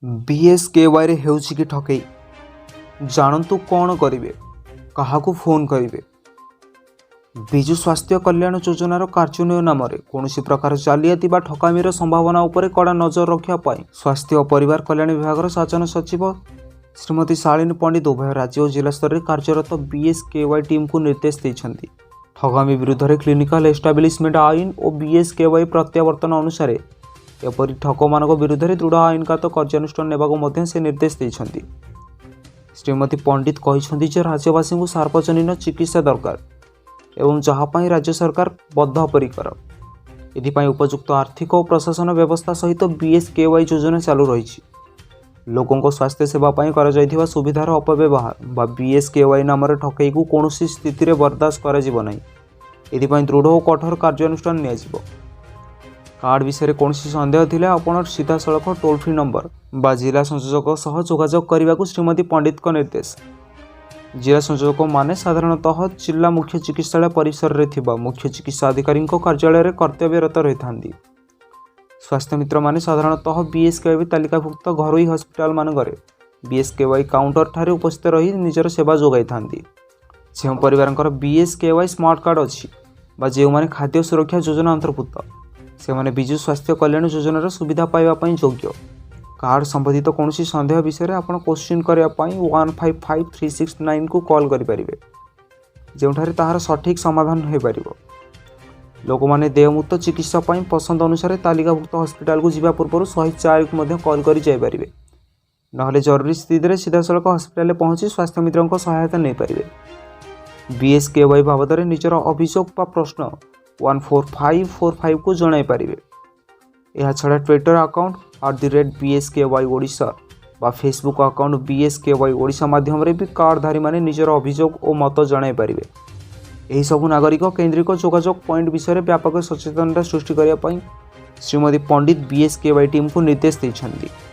BSKY रे हेउछि कि ठकई जानतु कौन करेंगे क्या फोन करेंगे। विजु स्वास्थ्य कल्याण योजनार कार्यान्वयन नाम कौन प्रकार जालियाती बा ठकामीर संभावना उपर कड़ा नजर रखापी स्वास्थ्य और परिवार कल्याण विभाग शासन सचिव श्रीमती शालिनी पंडित उभय राज्य और जिला स्तर में कार्यरत बीएसकेवाई टीम को निर्देश देते। ठगामी विरुद्ध में क्लिनिकल एस्टाब्लिशमेंट आईन और बीएसकेवाई प्रत्यावर्तन अनुसार एपरी ठक मान विरुद्ध में दृढ़ आईनगत कार्यानुष्ठान नेबाक से निर्देश देते। श्रीमती पंडित कहते राज्यवासी को सार्वजनीन चिकित्सा दरकार एवं जहाँपाई राज्य सरकार बद्धपरिकर एथिपाई उपयुक्त आर्थिक और प्रशासन व्यवस्था सहित बीएसकेवाई योजना चालू रही। लोकों स्वास्थ्य सेवा कर सुविधार अपव्यवहार बा बीएसकेवाई नाम ठकई को कौन स्थिति में बर्दाश्त कर दृढ़ और कठोर कार्यानुष्ठान नियाजिबो। कार्ड विषय कौन सन्देह थिले आपण सीधा सड़क टोल फ्री नंबर बा जिला संयोजक सह जोगाजोग करने को श्रीमती पंडित का निर्देश। जिला संयोजक माने साधारणतः जिला मुख्य चिकित्सालय परिसर रे थिबा मुख्य चिकित्सा अधिकारी कार्यालय रे कर्तव्यरत रही था। स्वास्थ्य मित्र माने साधारणतः बीएसकेवाई तालिकाभुक्त घरोई हस्पिटाल मानकरे बीएसकेवाई काउंटर ठारे उपस्थित रही निजर सेवा जोगाई था। जो परिवार बीएसकेवाई स्मार्ट कार्ड अच्छी बा जो माने खाद्य सुरक्षा योजना अंतर्भुक्त से माने विजु स्वास्थ्य कल्याण योजनार सुविधा पाइबापी योग्य। कार्ड संबंधित कौन सन्देह विषय आप क्वेश्चन करने 155369 को कॉल करेंगे जोठारे ताहार सठिक समाधान हो पार। लोक मैंने देयमुक्त चिकित्सा पसंद अनुसार तालिकाभुक्त हस्पिटाल को जीवा पूर्व 104 को कॉल कर जापरेंगे ना जरूरी स्थिति में सीधा सड़क हस्पिटाल पहुंची स्वास्थ्य मित्रों सहायता नहीं पारे। बीएसकेवाई बाबद निजर अभियोग बा प्रश्न 14545 को जन पारे। यह छड़ा ट्विटर अकाउंट @BSKY ओडिशा बा फेसबुक अकाउंट BSKY ओडिशा माध्यम भी कार्डधारी माने निजर अभियोग और मत जन पारे। यही सबू नागरिक केन्द्रिक जोगाजोग पॉइंट विषय व्यापक सचेतनता सृष्टि करने श्रीमती पंडित बीएसकेवाई टीम को निर्देश देते।